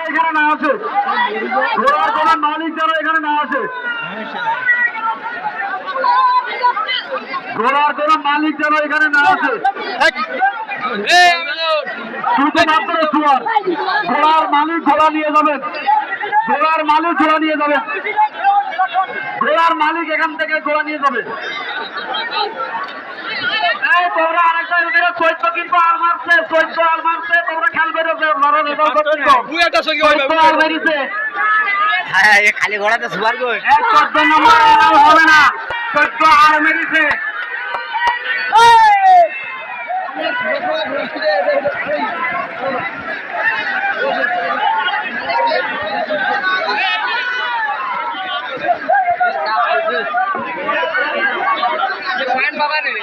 এখানে না আসে, ঘোড়ার কোনো মালিক যেন এখানে না আসে, ঘোড়ার কোনো মালিক যেন এখানে না আসে। শুধুমাত্র চুয়ার, ঘোড়ার মালিক ঘোড়া নিয়ে যাবেন, ঘোড়ার মালিক ঘোড়া নিয়ে যাবেন, ঘোড়ার মালিক এখান থেকে ঘোড়া নিয়ে যাবে। তোমরা আরেকটা এদিকে চৈত্য কিন্তু আর মারছে, চৈত্য আর মারছে, তোমরা খেয়াল করে খালি ঘোড়াতে সুপার গোল 14 নম্বর হবে না, চৈত্য আর মেরেছে। বাবা নেই